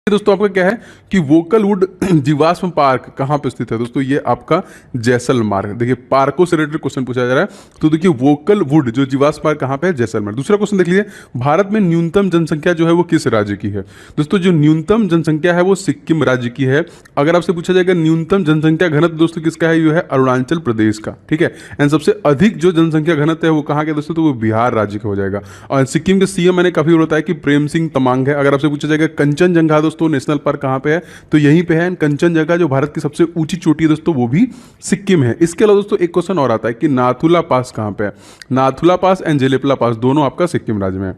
दोस्तों आपका क्या है कि वोकलवुड जीवाश्म पार्क कहाँ पे स्थित है। दोस्तों ये आपका जैसलमेर। देखिए पार्कों से रिलेटेड क्वेश्चन पूछा जा रहा है। तो देखिए वोकलवुड जो जीवाश्म पार्क कहाँ पे है, जैसलमेर। दूसरा क्वेश्चन देख लीजिए, भारत में न्यूनतम जनसंख्या जो है वो किस राज्य की है। दोस्तों जो न्यूनतम जनसंख्या है वो सिक्किम राज्य की है। अगर आपसे पूछा जाएगा न्यूनतम जनसंख्या घनत्व दोस्तों किसका है, ये है अरुणाचल प्रदेश का। ठीक है, एंड सबसे अधिक जो जनसंख्या घनत्व है वो कहाँ का दोस्तों, तो वो बिहार राज्य का हो जाएगा। और सिक्किम के सीएम मैंने काफी बताया कि प्रेम सिंह तमांग है। अगर आपसे पूछा जाएगा कंचनजंगा दोस्तों नेशनल पार्क कहाँ पे है, तो यहीं पे है। कंचनजंगा जो भारत की सबसे ऊंची चोटी है दोस्तों वो भी सिक्किम है। इसके अलावा दोस्तों एक क्वेश्चन और आता है कि नाथुला पास कहाँ पे है। नाथुला पास एंड जेलेपला पास दोनों आपका सिक्किम राज्य में है।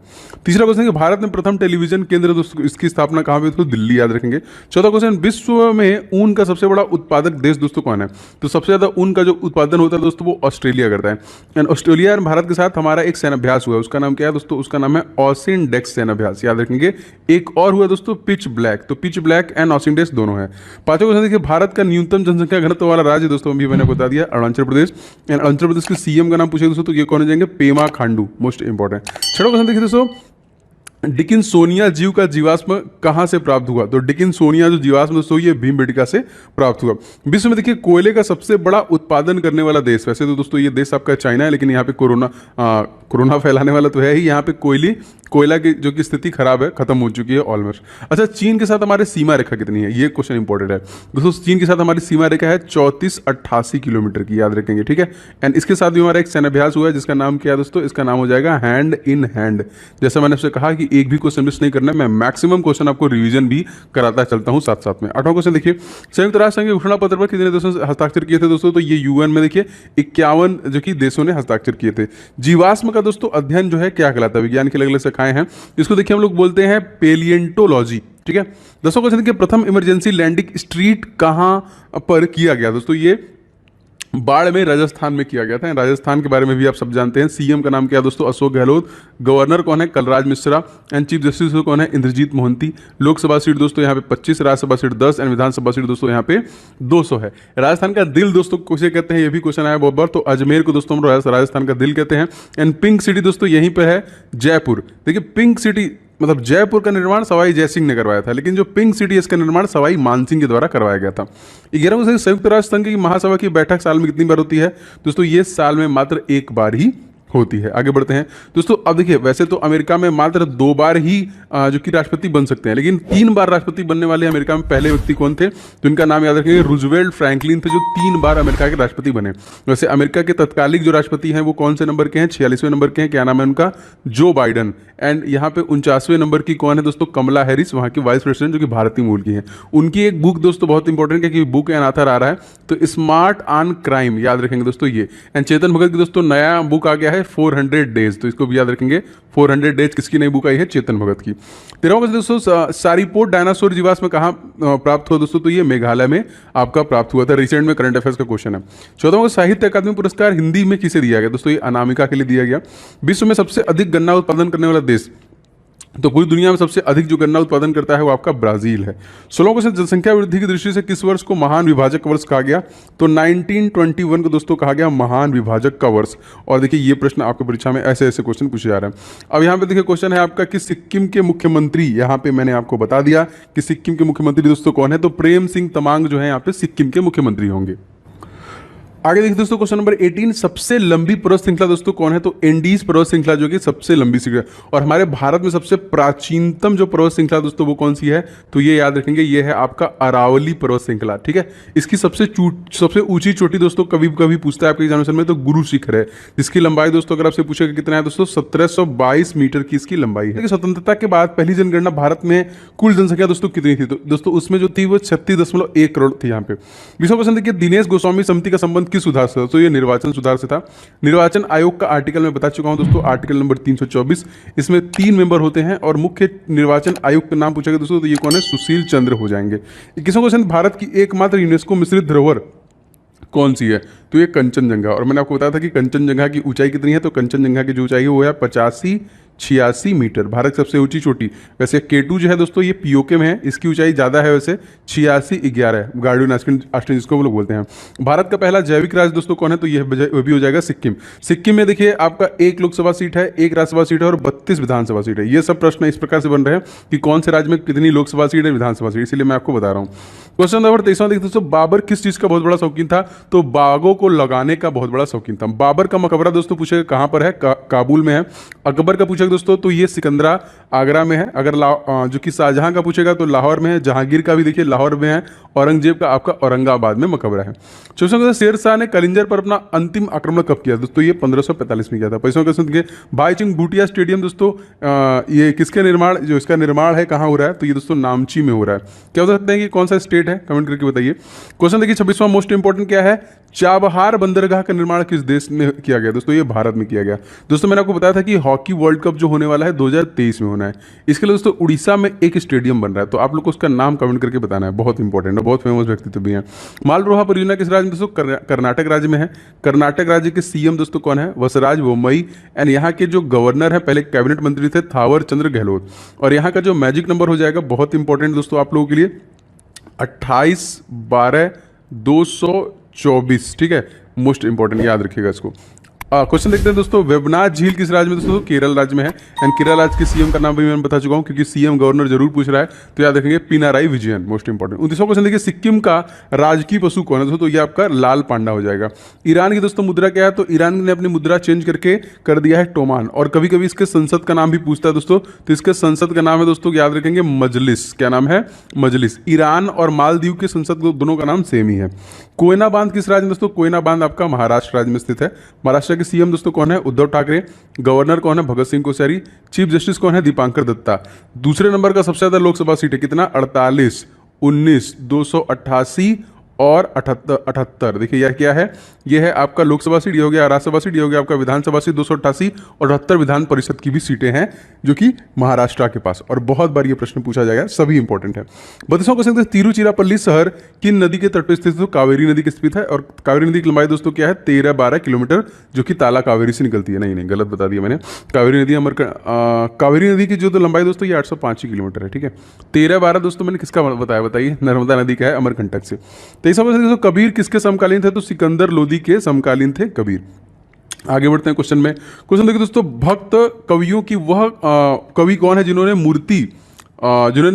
तीसरा क्वेश्चन है कि भारत में प्रथम टेलीविजन केंद्र दोस्तों इसकी स्थापना कहाँ पे, तो दिल्ली, याद रखेंगे। चौथा क्वेश्चन, विश्व में ऊन का सबसे बड़ा उत्पादक देश दोस्तों कौन है, तो सबसे ज्यादा ऊन का जो उत्पादन होता है दोस्तों वो ऑस्ट्रेलिया करता है। एंड ऑस्ट्रेलिया और भारत के साथ हमारा एक सैन्याभ्यास हुआ है, उसका नाम क्या है दोस्तों, उसका नाम है ऑसिन डेक्स सैन्याभ्यास, याद रखेंगे। एक और हुआ दोस्तों पिच ब्लैक, तो पिच ब्लैक एंड ऑसिन डेक्स दोनों है। पांचवा क्वेश्चन देखिए, भारत का न्यूनतम जनसंख्या घनत्व वाला राज्य दोस्तों अभी मैंने बता दिया अरुणाचल प्रदेश। एंड अरुणाचल प्रदेश के सीएम का नाम पूछे दोस्तों तो ये कौन हो जाएंगे, पेमा खांडू, मोस्ट इंपॉर्टेंट। छठा क्वेश्चन देखिए दोस्तों, डिकिंसोनिया जीव का जीवाश्म कहाँ से प्राप्त हुआ, तो डिकिंसोनिया जो जीवाश्म दोस्तों ये भीमबेटका से प्राप्त हुआ। विश्व में देखिए कोयले का सबसे बड़ा उत्पादन करने वाला देश, वैसे तो दोस्तों ये देश आपका चाइना है, लेकिन यहाँ पे कोरोना फैलाने वाला तो है ही। यहाँ पे कोयला की जो कि स्थिति खराब है, खत्म हो चुकी है ऑलमोस्ट। अच्छा, चीन के साथ हमारे सीमा रेखा कितनी है, ये क्वेश्चन इंपॉर्टेंट है दोस्तों। चीन के साथ हमारी सीमा रेखा है 3488 किलोमीटर की, याद रखेंगे। ठीक है, एंड इसके साथ भी हमारा एक सैन्याभ्यास हुआ है जिसका नाम क्या है दोस्तों, इसका नाम हो जाएगा हैंड इन हैंड। जैसा मैंने आपसे कहा कि एक भी क्वेश्चन मिस नहीं करना है, मैं मैक्सिमम क्वेश्चन आपको रिवीजन भी कराता चलता हूं साथ साथ में। आठवां क्वेश्चन देखिए, संयुक्त राष्ट्र संघ के घोषणा पत्र पर कितने देशों ने हस्ताक्षर किए थे दोस्तों, तो ये यूएन में देखिए 51 जो कि देशों ने हस्ताक्षर किए थे। जीवाश्म का दोस्तों अध्ययन जो है क्या कहलाता है, विज्ञान के अलग अलग शाखाएं हैं, इसको देखिए हम लोग बोलते हैं पेलिएंटोलॉजी। ठीक है, दसवां क्वेश्चन देखिए, प्रथम इमरजेंसी लैंडिंग स्ट्रीट कहां पर किया गया दोस्तों, ये बाढ़ में राजस्थान में किया गया था। राजस्थान के बारे में भी आप सब जानते हैं। सीएम का नाम क्या है दोस्तों, अशोक गहलोत। गवर्नर कौन है, Kalraj Mishra. And chief justice कौन है, इंद्रजीत मोहंती। लोकसभा सीट दोस्तों यहाँ पे 25, Rajya Sabha seat 10 and Vidhan Sabha seat दोस्तों यहाँ पे 200 है। राजस्थान का दिल दोस्तों किसे कहते हैं, ये भी क्वेश्चन आया बहुत बार, तो अजमेर को दोस्तों हम राजस्थान का दिल कहते हैं। एंड पिंक सिटी दोस्तों यहीं पे है, जयपुर। देखिए पिंक सिटी मतलब जयपुर का निर्माण सवाई जयसिंह ने करवाया था, लेकिन जो पिंक सिटी है इसका निर्माण सवाई मानसिंह के द्वारा करवाया गया था। 11वें संयुक्त राष्ट्र संघ की महासभा की बैठक साल में कितनी बार होती है दोस्तों, ये साल में मात्र एक बार ही होती है। आगे बढ़ते हैं दोस्तों। अब देखिए वैसे तो अमेरिका में मात्र 2 बार ही जो कि राष्ट्रपति बन सकते हैं, लेकिन 3 बार राष्ट्रपति बनने वाले अमेरिका में पहले व्यक्ति कौन थे, तो इनका नाम याद रखेंगे, रूजवेल्ट फ्रैंकलिन थे, जो 3 बार अमेरिका के राष्ट्रपति बने। वैसे अमेरिका के तत्कालिक जो राष्ट्रपति हैं वो कौन से नंबर के हैं, 46वें नंबर के हैं, क्या नाम है उनका, जो बाइडन। एंड यहाँ पे 49वें नंबर की कौन है दोस्तों, कमला हैरिस, वहाँ की वाइस प्रेसिडेंट जो कि भारतीय मूल की है। उनकी एक बुक दोस्तों बहुत इंपॉर्टेंट है कि बुक एन आथर आ रहा है, तो स्मार्ट ऑन क्राइम, याद रखेंगे दोस्तों ये। एंड चेतन भगत की दोस्तों नया बुक आ गया है 400 डेज, तो इसको भी याद रखेंगे। 400 डेज किसकी नई बुक आई है, चेतन भगत की। 13वां दोस्तों, सारीपोर्ट डायनासोर जीवाश्म में कहाँ प्राप्त हुआ दोस्तों, तो ये मेघालय में आपका प्राप्त हुआ था। रिसेंट में करंट अफेयर्स का क्वेश्चन है। 14वां साहित्य अकादमी पुरस्कार हिंदी में किसे दिया गया दोस्तों, ये अनामिका के लिए दिया गया। विश्व में सबसे अधिक गन्ना उत्पादन करने वाला देश, तो पूरी दुनिया में सबसे अधिक जो गन्ना उत्पादन करता है वो आपका ब्राजील है। 16वां क्वेश्चन, जनसंख्या वृद्धि की दृष्टि से किस वर्ष को महान विभाजक का वर्ष कहा गया, तो 1921 को दोस्तों कहा गया महान विभाजक का वर्ष। और देखिए ये प्रश्न आपको परीक्षा में ऐसे ऐसे क्वेश्चन पूछे जा रहे हैं। अब यहाँ पे देखिए क्वेश्चन है आपका कि सिक्किम के मुख्यमंत्री, यहाँ पे मैंने आपको बता दिया कि सिक्किम के मुख्यमंत्री दोस्तों कौन है, तो प्रेम सिंह तमांग जो है यहाँ पे सिक्किम के मुख्यमंत्री होंगे। आगे देखिए दोस्तों क्वेश्चन नंबर 18, सबसे लंबी पर्वत श्रृंखला दोस्तों कौन है, तो एंडीज पर्वत श्रृंखला जो कि सबसे लंबी श्रृंखला। और हमारे भारत में सबसे प्राचीनतम जो पर्वत श्रृंखला दोस्तों वो कौन सी है, तो ये याद रखेंगे, ये है आपका अरावली पर्वत श्रृंखला। ठीक है, इसकी सबसे ऊंची चोटी दोस्तों कभी कभी पूछता है आपके एग्जामिनेशन में, तो गुरु शिखर है, जिसकी लंबाई दोस्तों अगर आपसे पूछेगा कितना है दोस्तों, 1722 मीटर की इसकी लंबाई है। स्वतंत्रता के बाद पहली जनगणना भारत में कुल जनसंख्या दोस्तों कितनी थी, तो दोस्तों उसमें जो थी वो 36.1 करोड़ थी यहाँ पे। 20वां क्वेश्चन देखिए, दिनेश गोस्वामी समिति का संबंध किस सुधार से, तो ये निर्वाचन सुधार से था। निर्वाचन आयोग का आर्टिकल मैं बता चुका हूं दोस्तों, आर्टिकल नंबर 324, इसमें 3 मेंबर होते हैं और मुख्य निर्वाचन आयुक्त का नाम पूछा गया दोस्तों, तो ये कौन है, सुशील चंद्र हो जाएंगे। 21वां क्वेश्चन, भारत की एकमात्र यूनेस्को मिश्रित धरोहर कौन सी है, तो ये कंचनजंगा। और मैंने आपको बताया था कि कंचनजंगा की ऊंचाई कितनी है, तो कंचनजंगा की जो ऊंचाई है वो है 85 86 मीटर। भारत की सबसे ऊंची चोटी, वैसे K2 जो है दोस्तों ये पीओके में है, इसकी ऊंचाई ज़्यादा है वैसे 8611 गार्डियन आस्टिन जिसको हम लोग बोलते हैं। भारत का पहला जैविक राज्य दोस्तों कौन है, तो ये वो भी हो जाएगा सिक्किम। सिक्किम में देखिए आपका 1 लोकसभा सीट है, 1 राज्यसभा सीट है और 32 विधानसभा सीट है। ये सब प्रश्न इस प्रकार से बन रहे हैं कि कौन से राज्य में कितनी लोकसभा सीट है, विधानसभा सीट, इसलिए मैं आपको बता रहा हूँ। क्वेश्चन नंबर 23 देखिए दोस्तों, बाबर किस चीज का बहुत बड़ा शौकीन था, तो बागों को लगाने का बहुत बड़ा शौकीन था। बाबर का मकबरा दोस्तों पूछेगा कहां पर है, काबुल में है। अकबर का पूछेगा दोस्तों तो ये सिकंदरा आगरा में है। अगर जो कि शाहजहां का पूछेगा तो लाहौर में है। जहांगीर का भी देखिए लाहौर में है। औरंगजेब का आपका औरंगाबाद में मकबरा है। क्वेश्चन शेर शाह ने कलिंजर पर अपना अंतिम आक्रमण कब किया, दोस्तों ये 1545 में किया था। पैसों क्वेश्चन देखिए, भाईचुंग भूटिया स्टेडियम दोस्तों ये किसके निर्माण, जो इसका निर्माण है कहाँ हो रहा है, तो ये दोस्तों नामची में हो रहा है। क्या बता सकते हैं कि कौन सा स्टेट है, कमेंट करके बताइए। क्वेश्चन देखिए 26वां मोस्ट इंपोर्टेंट क्या है, चाबहार बंदरगाह का निर्माण किस देश में किया गया, दोस्तों ये भारत में किया गया। दोस्तों मैंने आपको बताया था कि हॉकी वर्ल्ड कप जो होने वाला है 2023 में होना है, इसके लिए दोस्तों उड़ीसा में एक स्टेडियम बन रहा है, तो आप लोग को उसका नाम कमेंट करके बताना है, बहुत इंपॉर्टेंट है, बहुत फेमस व्यक्तित्व भी है। मालरोहा परियोजना किस राज्य में, दोस्तों कर्नाटक राज्य में है। कर्नाटक राज्य के सीएम दोस्तों कौन है, वसराज बोम्मई। एंड यहाँ के जो गवर्नर है पहले कैबिनेट मंत्री थे थावर चंद्र गहलोत। और यहाँ का जो मैजिक नंबर हो जाएगा बहुत इंपॉर्टेंट दोस्तों आप लोगों के लिए 28/12/224, ठीक है, मोस्ट इंपॉर्टेंट, याद रखिएगा इसको। क्वेश्चन देखते हैं दोस्तों, वेबनाथ झील किस राज्य में, दोस्तों केरल राज्य में है। एंड केरल राज्य के सीएम का नाम भी मैं बता चुका हूं, क्योंकि सीएम गवर्नर जरूर पूछ रहा है, तो याद रखेंगे पिनाराई विजयन, मोस्ट इंपॉर्टेंट। 29वां क्वेश्चन देखिए, सिक्किम का राजकीय पशु कौन है, दोस्तों तो ये आपका लाल पांडा हो जाएगा। ईरान की दोस्तों मुद्रा क्या है, तो ईरान ने अपनी मुद्रा चेंज करके कर दिया है टोमान। और कभी कभी इसके संसद का नाम भी पूछता है दोस्तों, तो इसके संसद का नाम है दोस्तों याद रखेंगे मजलिस। क्या नाम है, मजलिस। ईरान और मालदीव के संसद दोनों का नाम सेम ही है। कोयना बांध किस राज्य में, दोस्तों कोयना बांध आपका महाराष्ट्र राज्य में स्थित है। महाराष्ट्र के सीएम दोस्तों कौन है, उद्धव ठाकरे। गवर्नर कौन है, भगत सिंह कोश्यारी। चीफ जस्टिस कौन है, दीपांकर दत्ता। दूसरे नंबर का सबसे ज्यादा लोकसभा सीट है कितना, 48, 19, 288 और 78। देखिए यह क्या है, यह है आपका लोकसभा सीट, ये हो गया राज्यसभा सीट, ये हो गया आपका विधानसभा सीट 288 और 78 विधान परिषद की भी सीटें हैं जो कि महाराष्ट्र के पास। और बहुत बार ये प्रश्न पूछा जाएगा, सभी इंपॉर्टेंट है। 32वां क्वेश्चन, तिरुचिरापल्ली शहर किन नदी के तट पर स्थित है, तो कावेरी नदी के स्थित है। और कावेरी नदी की लंबाई दोस्तों क्या है, 13-12 किलोमीटर, जो कि ताला कावेरी से निकलती है। नहीं गलत बता दिया मैंने, कावेरी नदी कावेरी नदी की जो तो लंबाई दोस्तों ये 805 किलोमीटर है, ठीक है। 13-12 दोस्तों मैंने किसका बताया, बताइए, नर्मदा नदी का है, अमरकंटक से। 23वां क्वेश्चन, कबीर किसके समकालीन थे, तो सिकंदर लोदी के समकालीन थे कबीर। आगे बढ़ते हैं क्वेश्चन में। क्वेश्चन देखिए दोस्तों, भक्त कवियों की वह कवि कौन है जिन्होंने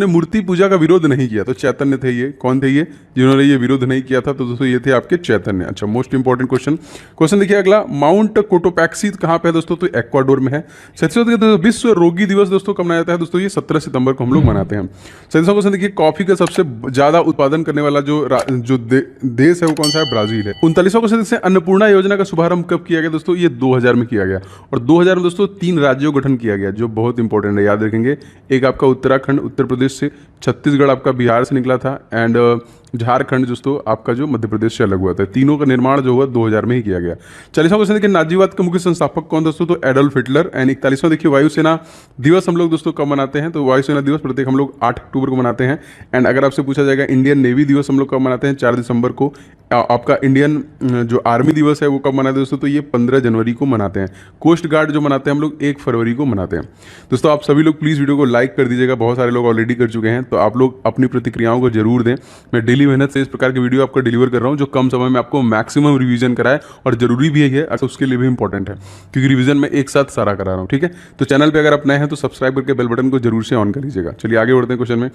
मूर्ति पूजा का विरोध नहीं किया, तो चैतन्य थे। ये कौन थे, ये जिन्होंने ये विरोध नहीं किया था, तो दोस्तों ये थे आपके चैतन्य। अच्छा, मोस्ट इंपॉर्टेंट क्वेश्चन देखिए अगला, माउंट कोटोपैक्सी कहाँ पे है दोस्तों, तो एक्वाडोर में है। 37वां विश्व रोगी दिवस दोस्तों कब मनाया जाता है, दोस्तों ये 17 सितंबर को हम लोग मनाते हैं। 37वां क्वेश्चन देखिए, कॉफी का सबसे ज्यादा उत्पादन करने वाला जो देश है वो कौन सा है, ब्राजील है। 39वां क्वेश्चन देखिए, अन्नपूर्णा योजना का शुभारंभ कब किया गया, दोस्तों ये 2000 में किया गया। और 2000 में दोस्तों 3 राज्यों का गठन किया गया जो बहुत इंपॉर्टेंट है, याद रखेंगे। एक आपका उत्तराखंड उत्तर प्रदेश से, छत्तीसगढ़ आपका बिहार से निकला था, एंड झारखंड दोस्तों आपका जो मध्य प्रदेश से अलग हुआ था। तीनों का निर्माण जो हुआ 2000 में ही किया गया। 40वां क्वेश्चन देखिए, नाजीवाद का मुख्य संस्थापक कौन दोस्तों, तो एडोल्फ हिटलर। एंड 41वां देखिए, वायुसेना दिवस हम लोग दोस्तों कब मनाते हैं, तो वायुसेना दिवस प्रत्येक हम लोग 8 अक्टूबर को मनाते हैं। एंड अगर आपसे पूछा जाएगा इंडियन नेवी दिवस हम लोग कब मनाते हैं, 4 दिसंबर को। आपका इंडियन जो आर्मी दिवस है वो कब मनाते हैं दोस्तों, तो ये 15 जनवरी को मनाते हैं। कोस्ट गार्ड जो मनाते हैं हम लोग 1 फरवरी को मनाते हैं। दोस्तों आप सभी लोग प्लीज़ वीडियो को लाइक कर दीजिएगा, बहुत सारे लोग ऑलरेडी कर चुके हैं, तो आप लोग अपनी प्रतिक्रियाओं को जरूर दें। मैं डेली मेहनत से इस प्रकार के वीडियो आपको डिलीवर कर रहा हूं जो कम समय में आपको मैक्सिमम रिवीजन कराए, और जरूरी भी है, अगर उसके लिए भी इंपॉर्टेंट है, क्योंकि रिवीजन में एक साथ सारा करा रहा हूं, ठीक है। तो चैनल पे अगर आप नए हैं तो सब्सक्राइब करके बेल बटन को जरूर से ऑन कर लीजिएगा। चलिए आगे बढ़ते हैं क्वेश्चन में।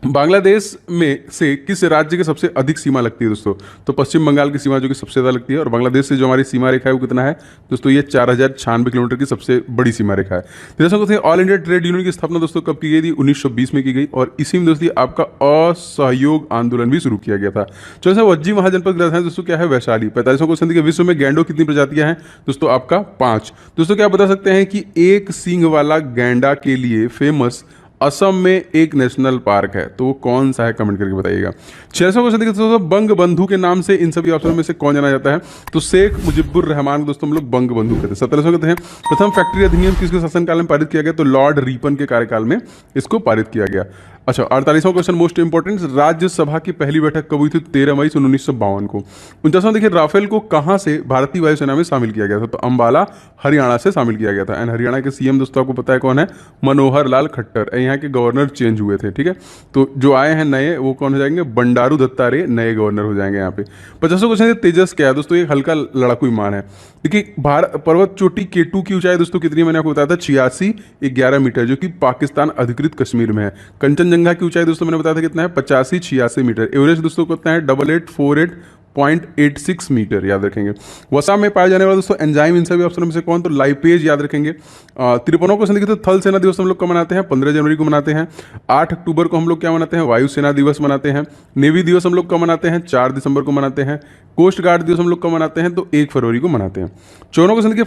बांग्लादेश में से किस राज्य की सबसे अधिक सीमा लगती है दोस्तों, तो पश्चिम बंगाल की सीमा जो कि सबसे ज़्यादा लगती है। और बांग्लादेश से जो हमारी सीमा रेखा है वो कितना है दोस्तों, ये 4096 किलोमीटर की सबसे बड़ी सीमा रेखा है। दोस्तों ऑल इंडिया ट्रेड यूनियन की स्थापना दोस्तों कब की गई थी, 1920 में की गई। और इसी में दोस्तों आपका असहयोग आंदोलन भी शुरू किया गया था। चलो वज्जी महाजनपद की राजधानी दोस्तों क्या है, वैशाली। 45वां क्वेश्चन देखिए, विश्व में गैंडों कितनी प्रजातियां हैं दोस्तों, आपका 5। दोस्तों क्या बता सकते हैं कि एक सींग वाला गैंडा के लिए फेमस असम में एक नेशनल पार्क है, तो वो कौन सा है, कमेंट करके बताइएगा। 600 क्वेश्चन देखिए दोस्तों, बंग बंधु के नाम से इन सभी ऑप्शनों में से कौन जाना जाता है, तो शेख मुजीबुर रहमान दोस्तों हम लोग बंग बंधु कहते हैं। 1700 कहते हैं, प्रथम फैक्ट्री अधिनियम किसके शासनकाल में पारित किया गया, तो लॉर्ड रीपन के कार्यकाल में इसको पारित किया गया। अच्छा, 48वां क्वेश्चन मोस्ट इंपॉर्टेंट, राज्यसभा की पहली बैठक कब हुई थी? 13 मई 1952 को। 49वां देखिए, राफेल को कहाँ से भारतीय वायुसेना में शामिल किया गया था? तो अंबाला हरियाणा से शामिल किया गया था। एंड हरियाणा के सीएम दोस्तों आपको पता है कौन है? मनोहर लाल खट्टर। यहाँ के गवर्नर चेंज हुए थे, ठीक है। तो जो आए हैं नए वो कौन हो जाएंगे? बंडारू दत्तात्रेय नए गवर्नर हो जाएंगे यहाँ पे। 50वां क्वेश्चन है, तेजस क्या है? दोस्तों एक हल्का लड़ाकू विमान है। देखिए भारत पर्वत चोटी K2 की ऊंचाई दोस्तों कितनी है? मैंने आपको बताया था 86-11 मीटर, जो कि पाकिस्तान अधिकृत कश्मीर में है। कंचनजंगा की ऊंचाई दोस्तों मैंने बताया था कितना है? 85-86 मीटर। एवरेस्ट दोस्तों कितना है? 8848.86 मीटर, याद रखेंगे। वसा में पाए जाने वाला दोस्तों एंजाइम इन सभी ऑप्शनों में से कौन? तो लाइपेज, याद रखेंगे। 53वां क्वेश्चन देखिए, तो थल सेना दिवस हम लोग कब मनाते हैं? 15 जनवरी को मनाते हैं। 8 अक्टूबर को हम लोग क्या मनाते हैं? वायुसेना दिवस मनाते हैं। नेवी दिवस हम लोग कब मनाते हैं? 4 दिसंबर को मनाते हैं। कोस्ट गार्ड दिवस हम लोग कब मनाते हैं? तो 1 फरवरी को मनाते हैं। 54वां क्वेश्चन देखिए,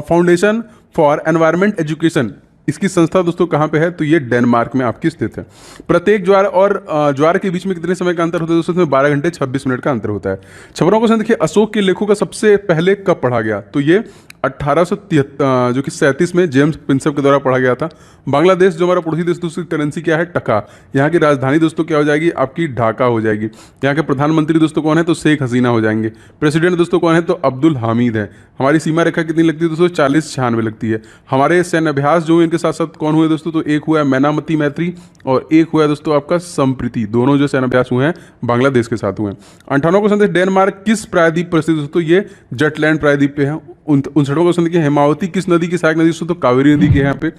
फाउंडेशन फॉर एनवायरमेंट एजुकेशन, इसकी संस्था दोस्तों कहाँ पे है? तो ये डेनमार्क में आपकी स्थित है। प्रत्येक ज्वार और ज्वार के बीच में कितने समय का अंतर होता है दोस्तों? इसमें 12 घंटे 26 मिनट का अंतर होता है। 56वां क्वेश्चन देखिए, अशोक के लेखों का सबसे पहले कब पढ़ा गया? तो ये 1873 जो कि 37 में जेम्स प्रिंसेप के द्वारा पढ़ा गया था। बांग्लादेश जो हमारा पड़ोसी देश, दोस्तों करेंसी क्या है? टका। यहाँ की राजधानी दोस्तों क्या हो जाएगी? आपकी ढाका हो जाएगी। यहाँ के प्रधानमंत्री दोस्तों कौन है? तो शेख हसीना हो जाएंगे। प्रेसिडेंट दोस्तों कौन है? तो अब्दुल हामिद है। हमारी सीमा रेखा कितनी लगती है दोस्तों? 40-96 लगती है। हमारे सैन्य अभ्यास जो इनके साथ साथ कौन हुए दोस्तों? तो एक हुआ है मैनामती मैत्री और एक हुआ है दोस्तों आपका संप्रीति। दोनों जो सैन्य अभ्यास हुए हैं बांग्लादेश के साथ हुए हैं। 58वां क्वेश्चन, डेनमार्क किस प्रायद्वीप पर स्थित दोस्तों? ये जटलैंड प्रायद्वीप पे है। 59वां क्वेश्चन देखिए, हेमावती किस नदी की सहायक नदी दोस्तों? तो कावेरी नदी की है यहाँ पे।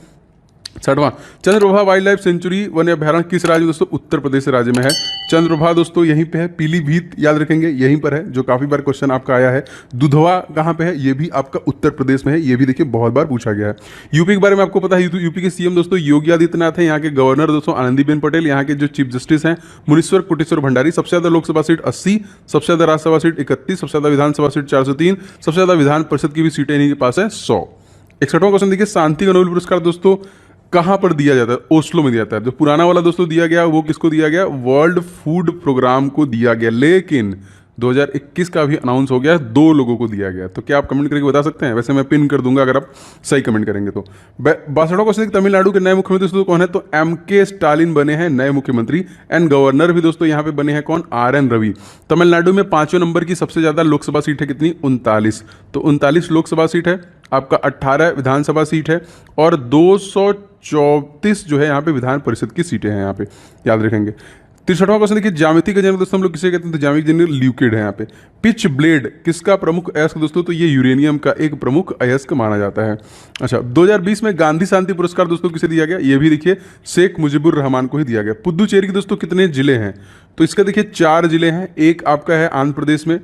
60वां, चंद्रप्रभा वाइल्ड लाइफ सेंचुरी वन अभ्यारण्य किस राज्य में दोस्तों? उत्तर प्रदेश राज्य में है। चंद्रप्रभा दोस्तों यहीं पे है। पीलीभीत, याद रखेंगे, यहीं पर है, जो काफी बार क्वेश्चन आपका आया है। दुधवा कहाँ पे है? ये भी आपका उत्तर प्रदेश में है। ये भी देखिए बहुत बार पूछा गया है। यूपी के बारे में आपको पता है, यूपी के सीएम दोस्तों योगी आदित्यनाथ है। यहाँ के गवर्नर दोस्तों आनंदीबेन पटेल। यहाँ के जो चीफ जस्टिस हैं मुनीश्वर कोटेश्वर भंडारी। सबसे ज्यादा लोकसभा सीट 80, सबसे ज्यादा राज्यसभा सीट 31, सबसे ज्यादा विधानसभा सीट 403, सबसे ज्यादा विधान परिषद की भी सीटें इन्हीं के पास है 100। 61वां क्वेश्चन देखिए, शांति का नोबेल पुरस्कार दोस्तों कहाँ पर दिया जाता है? ओस्लो में दिया जाता है। जो पुराना वाला दोस्तों दिया गया वो किसको दिया गया? वर्ल्ड फूड प्रोग्राम को दिया गया। लेकिन 2021 का भी अनाउंस हो गया, 2 लोगों को दिया गया। तो क्या आप कमेंट करके बता सकते हैं? वैसे मैं पिन कर दूंगा अगर आप सही कमेंट करेंगे तो। 62वां क्वेश्चन, तमिलनाडु के नए मुख्यमंत्री दोस्तों कौन है? तो MK स्टालिन बने हैं नए मुख्यमंत्री। एंड गवर्नर भी दोस्तों यहाँ पे बने हैं कौन? RN रवि। तमिलनाडु में 5वें नंबर की सबसे ज्यादा लोकसभा सीट है कितनी? 39। तो 39 लोकसभा सीट है, आपका 18 विधानसभा सीट है और 234 जो है यहाँ पे विधान परिषद की सीटें हैं यहाँ पे, याद रखेंगे। 63वां क्वेश्चन देखिए, ज्यामिति का जनक दोस्तों हम लोग किसे कहते हैं? तो ज्यामिति जनक ल्यूकिड है यहाँ पे। पिच ब्लेड किसका प्रमुख अयस्क दोस्तों? तो ये यूरेनियम का एक प्रमुख अयस्क माना जाता है। अच्छा, 2020 में गांधी शांति पुरस्कार दोस्तों किसे दिया गया? ये भी देखिए शेख मुजीबुर रहमान को ही दिया गया। पुदुचेरी के दोस्तों कितने जिले हैं? तो इसका देखिए 4 जिले हैं। एक आपका है आंध्र प्रदेश में,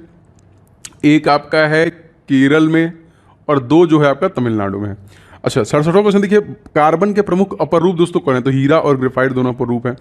एक आपका है केरल में और 2 जो है आपका तमिलनाडु में है। अच्छा, 67वां क्वेश्चन देखिए, कार्बन के प्रमुख अपर रूप दोस्तों कौन है? तो हीरा और ग्रेफाइट दोनों अपर रूप है।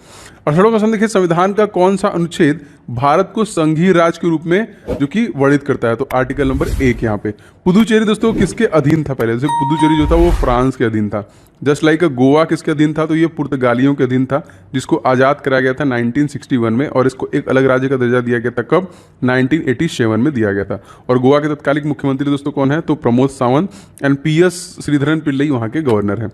68वां क्वेश्चन देखिए, संविधान का कौन सा अनुच्छेद भारत को संघीय राज्य के रूप में जो कि वर्णित करता है? तो आर्टिकल नंबर 1 यहाँ पे। पुदुचेरी दोस्तों किसके अधीन था पहले? जैसे पुदुचेरी जो था वो फ्रांस के अधीन था। जस्ट लाइक गोवा किसके अधीन था? तो ये पुर्तगालियों के अधीन था, जिसको आज़ाद कराया गया था 1961 में और इसको एक अलग राज्य का दर्जा दिया गया था कब? 1987 में दिया गया था। और गोवा के तत्कालिक मुख्यमंत्री दोस्तों कौन है? तो प्रमोद सावंत। एंड PS श्रीधरन पिल्लई वहाँ के गवर्नर हैं।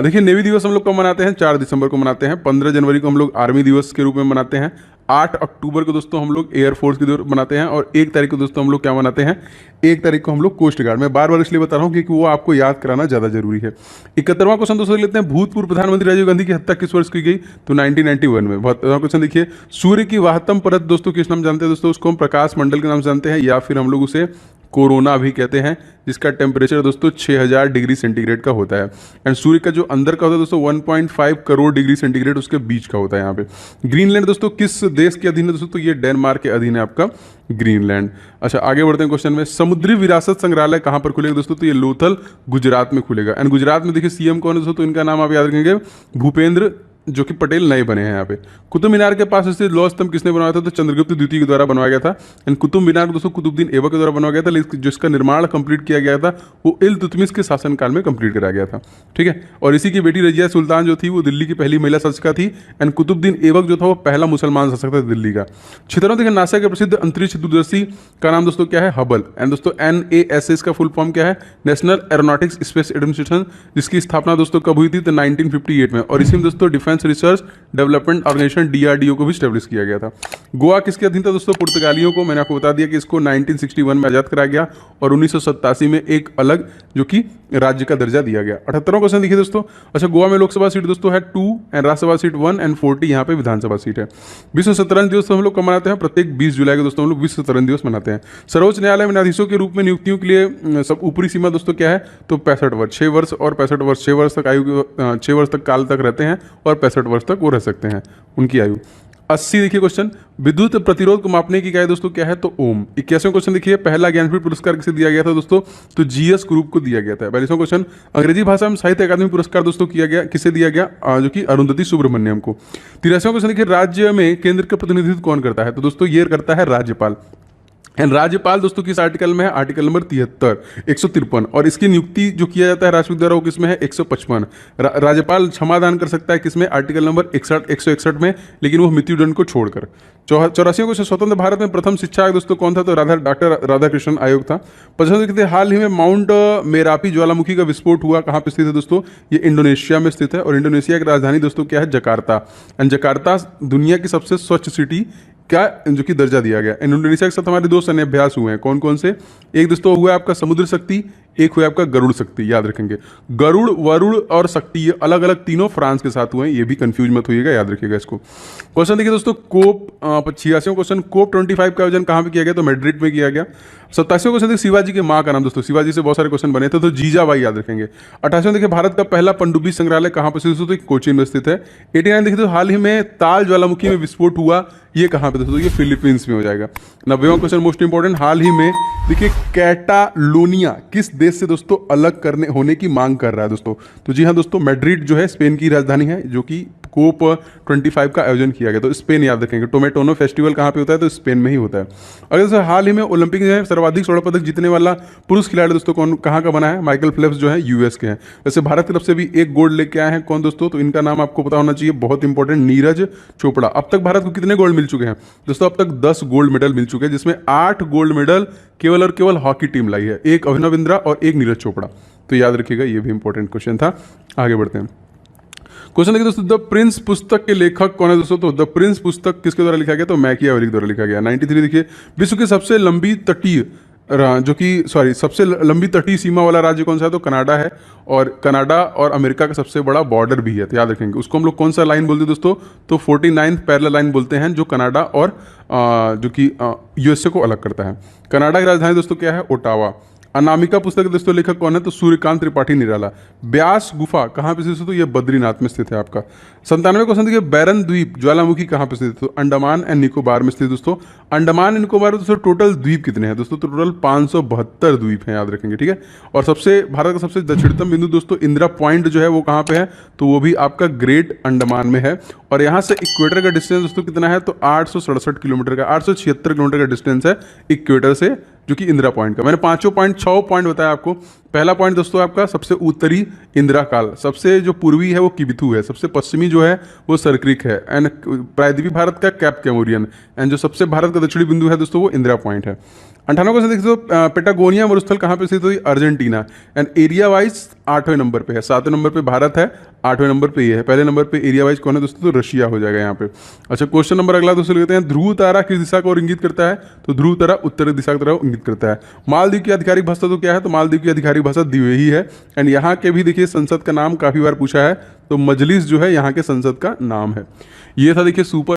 देखिए, नेवी दिवस हम लोग कब मनाते हैं? 4 दिसंबर को मनाते हैं। 15 जनवरी को हम लोग आर्मी दिवस के रूप में मनाते हैं। 8 अक्टूबर को दोस्तों हम लोग एयरफोर्स के दिवस मनाते हैं और 1 तारीख को दोस्तों हम लोग क्या मनाते हैं? 1 तारीख को हम लोग कोस्ट गार्ड। मैं बार बार इसलिए बता रहा हूँ क्योंकि वो आपको याद कराना ज़्यादा जरूरी है। 71वां क्वेश्चन दोस्तों लेते हैं, भूतपूर्व प्रधानमंत्री राजीव गांधी की हत्या किस वर्ष की गई? तो 1991 में। 72वां क्वेश्चन देखिए, सूर्य की वाहतम परत दोस्तों किस नाम जानते हैं? दोस्तों उसको हम प्रकाश मंडल के नाम से जानते हैं या फिर हम लोग उसे कोरोना भी कहते हैं, जिसका टेम्परेचर दोस्तों 6000 डिग्री सेंटीग्रेड का होता है। एंड सूर्य का जो अंदर का होता है दोस्तों 1.5 करोड़ डिग्री सेंटीग्रेड उसके बीच का होता है यहाँ पे। ग्रीनलैंड दोस्तों किस देश के अधीन है दोस्तों? तो ये डेनमार्क के अधीन है आपका ग्रीनलैंड। अच्छा, आगे बढ़ते हैं क्वेश्चन में। समुद्री विरासत संग्रहालय कहाँ पर खुलेगा दोस्तों? तो ये लोथल गुजरात में खुलेगा। एंड गुजरात में देखिए सीएम कौन है दोस्तों? तो इनका नाम आप याद रखेंगे, भूपेंद्र जो कि पटेल नए बने हैं यहाँ पे। कुतुब मीनार के पास स्थित लौह स्तंभ किसने बनवाया था? तो चंद्रगुप्त द्वितीय के द्वारा बनवाया गया था। एंड कुतुब मीनार दोस्तों कुतुबुद्दीन ऐबक के द्वारा बनवाया गया था, लेकिन जिसका निर्माण कंप्लीट किया गया था वो इल्तुतमिश के शासनकाल में कंप्लीट कराया गया था, ठीक है। और इसी की बेटी रजिया सुल्तान जो थी वो दिल्ली की पहली महिला शासिका थी। एंड कुतुबुद्दीन ऐबक जो था वो पहला मुसलमान शासक था दिल्ली का। 76वां देखिए, नासा के प्रसिद्ध अंतरिक्ष दूरदर्शी का नाम दोस्तों क्या है? हबल। एंड दोस्तों NASS का फुल फॉर्म क्या है? नेशनल एरोनॉटिक्स स्पेस एडमिनिस्ट्रेशन, जिसकी स्थापना दोस्तों कब हुई थी? तो 1958 में। और इसी में दोस्तों defence defence research development organisation DRDO को भी स्टेब्लिश किया गया था। गोवा किसके अधीन था दोस्तों? पुर्तगालियों को। मैंने आपको बता दिया कि इसको 1961 में आज़ाद कराया गया और 1987 में एक अलग जो कि राज्य का दर्जा दिया गया। 78वां क्वेश्चन देखिए दोस्तों। अच्छा, गोवा में लोकसभा सीट दोस्तों है 2 एंड राज्यसभा सीट 1 एंड 40 यहाँ पे विधानसभा सीट है। विश्व शतरंज दिवस हम लोग कब मनाते हैं? प्रत्येक 20 जुलाई को दोस्तों हम लोग विश्व शतरंज दिवस मनाते हैं। सर्वोच्च न्यायालय में न्यायाधीशों के रूप में नियुक्तियों के लिए सब ऊपरी सीमा दोस्तों क्या है? तो 65 वर्ष, 6 वर्ष और 65 वर्ष, 6 वर्ष तक आयु 6 वर्ष तक काल तक रहते हैं और 65 वर्ष तक वो रह सकते हैं उनकी आयु। 80 देखिए क्वेश्चन, विद्युत प्रतिरोध को मापने की इकाई दोस्तों क्या है? तो ओम। 81वां क्वेश्चन देखिए, पहला ज्ञानपीठ पुरस्कार किसे दिया गया था दोस्तों? तो GS ग्रुप को दिया गया था। 42वां क्वेश्चन, अंग्रेजी भाषा में साहित्य अकादमी पुरस्कार दोस्तों किया गया, किसे दिया गया? जो कि अरुंधति सुब्रमण्यम को। 83वां क्वेश्चन देखिए, राज्य में केंद्र का प्रतिनिधित्व कौन करता है? तो दोस्तों ये करता है राज्यपाल। एंड राज्यपाल दोस्तों किस आर्टिकल में है? Article number 73, 153। और इसकी नियुक्ति जो किया जाता है राष्ट्रपति द्वारा वो किसमें है? 155। राज्यपाल क्षमादान कर सकता है किसमें? आर्टिकल नंबर 161 में, लेकिन वो मृत्युदंड को छोड़कर। 84वां क्वेश्चन, स्वतंत्र भारत में प्रथम शिक्षा आयोग दोस्तों कौन था? तो डॉक्टर राधाकृष्णन आयोग था। 55 हाल ही में माउंट मेरापी ज्वालामुखी का विस्फोट हुआ, कहाँ पे स्थित है दोस्तों? ये इंडोनेशिया में स्थित है और इंडोनेशिया की राजधानी दोस्तों क्या है? जकार्ता। एंड जकार्ता दुनिया की सबसे स्वच्छ सिटी क्या जो कि दर्जा दिया गया। इंडोनेशिया के साथ हमारे 2 सैन्य अभ्यास हुए हैं, कौन कौन से? एक दोस्तों हुआ आपका समुद्र शक्ति, एक हुआ आपका गरुड़ शक्ति, याद रखेंगे। गरुड़, वरुड़ और शक्ति ये अलग अलग तीनों फ्रांस के साथ हुए हैं, ये भी कंफ्यूज मत होइएगा, याद रखिएगा इसको। क्वेश्चन देखिए दोस्तों, कोप 86वां क्वेश्चन, कोप 25 का आयोजन कहाँ पे किया गया? तो मैड्रिड में किया गया। 87वां क्वेश्चन देखिए, शिवाजी के माँ का नाम दोस्तों, शिवाजी से बहुत सारे क्वेश्चन बने थे तो जीजाबाई, याद रखेंगे। 88वां देखिए, भारत का पहला पनडुब्बी संग्रहालय कहाँ पर स्थित? तो कोचीन में स्थित है। 89 देखिए तो हाल ही में ताल ज्वालामुखी में विस्फोट हुआ, ये कहाँ पे दोस्तों? ये फिलीपींस में हो जाएगा। 90वां क्वेश्चन मोस्ट इंपॉर्टेंट, हाल ही में देखिए कैटालोनिया किस देश से दोस्तों अलग करने होने की मांग कर रहा है दोस्तों? तो जी हाँ दोस्तों, मैड्रिड जो है स्पेन की राजधानी है, जो कि कोप 25 का आयोजन किया गया, तो स्पेन याद रखेंगे। टोमेटोनो फेस्टिवल कहाँ पे होता है? तो स्पेन में ही होता है। अगर दोस्तों हाल ही में ओलंपिक जो है सर्वाधिक स्वर्ण पदक जीतने वाला पुरुष खिलाड़ी दोस्तों कौन, कहाँ का बना है? माइकल फेल्प्स जो है US के हैं। वैसे भारत की तरफ से भी एक गोल्ड लेके आए हैं, कौन दोस्तों? तो इनका नाम आपको पता होना चाहिए, बहुत इंपॉर्टेंट, नीरज चोपड़ा। अब तक भारत को कितने गोल्ड मिल चुके हैं दोस्तों? अब तक 10 गोल्ड मेडल मिल चुके हैं, जिसमें 8 गोल्ड मेडल केवल और केवल हॉकी टीम लाई है, एक अभिनव बिंद्रा और एक नीरज चोपड़ा। तो याद रखिएगा, ये भी इंपॉर्टेंट क्वेश्चन था। आगे बढ़ते हैं। क्वेश्चन देखिए दोस्तों, द प्रिंस पुस्तक के लेखक कौन है दोस्तों? तो द प्रिंस पुस्तक किसके द्वारा लिखा गया? तो मैकियावेली द्वारा लिखा गया। 93 देखिए, विश्व की सबसे लंबी तटीय सबसे लंबी तटीय सीमा वाला राज्य कौन सा है? तो कनाडा है, और कनाडा और अमेरिका का सबसे बड़ा बॉर्डर भी है, तो याद रखेंगे। उसको हम लोग कौन सा लाइन बोलते हैं दोस्तों? तो 49th पैरेलल लाइन बोलते हैं, जो कनाडा और जो कि USA को अलग करता है। कनाडा की राजधानी दोस्तों क्या है? ओटावा। अनामिका पुस्तक के दोस्तों लेखक कौन है? तो सूर्यकांत त्रिपाठी निराला। ब्यास गुफा कहाँ पे स्थित है? तो ये बद्रीनाथ में स्थित है आपका। 97 क्वेश्चन देखिए, बैरन द्वीप ज्वालामुखी कहाँ पे स्थित है? तो अंडमान एंड निकोबार में स्थित दोस्तों। अंडमान एंड निकोबार में दोस्तों टोटल द्वीप कितने हैं दोस्तों? तो टोटल 572 द्वीप हैं, याद रखेंगे, ठीक है। और सबसे भारत का सबसे दक्षिणतम बिंदु दोस्तों इंदिरा पॉइंट जो है वो कहाँ पे है? तो वो भी आपका ग्रेट अंडमान में है। और यहाँ से इक्वेटर का डिस्टेंस दोस्तों कितना है? तो 867 किलोमीटर का, 876 किलोमीटर का डिस्टेंस है इक्वेटर से, जो कि इंदिरा पॉइंट का। मैंने 5 पॉइंट 6 पॉइंट बताया आपको। पहला पॉइंट दोस्तों आपका सबसे उत्तरी इंदिरा काल, सबसे जो पूर्वी है वो किबिथू है, सबसे पश्चिमी जो है वो सरक्रिक है, एंड प्रायद्वीपीय भारत का कैप कैमोरियन, एंड जो सबसे भारत का दक्षिणी बिंदु है दोस्तों वो इंदिरा पॉइंट है। 98 क्वेश्चन देखिए तो पेटागोनिया मरुस्थल कहाँ पे स्थित हुई? अर्जेंटीना। एंड एरिया वाइज 8वें नंबर पे है, 7वें नंबर पे भारत है, 8वें नंबर पे ये है। पहले नंबर पे एरिया वाइज कौन है दोस्तों? तो रशिया हो जाएगा यहाँ पे। अच्छा, क्वेश्चन नंबर अगला दोस्तों लेते हैं, ध्रुव तारा किस दिशा को इंगित करता है? तो ध्रुव तारा उत्तर दिशा की तरफ इंगित करता है। मालदीव की आधिकारिक भाषा तो क्या है? तो मालदीव की आधिकारिक भाषा दिवेही है। एंड यहाँ के भी देखिए संसद का नाम काफी बार पूछा है, तो मजलिस जो है यहाँ के संसद का नाम है। ये था देखिए सुपर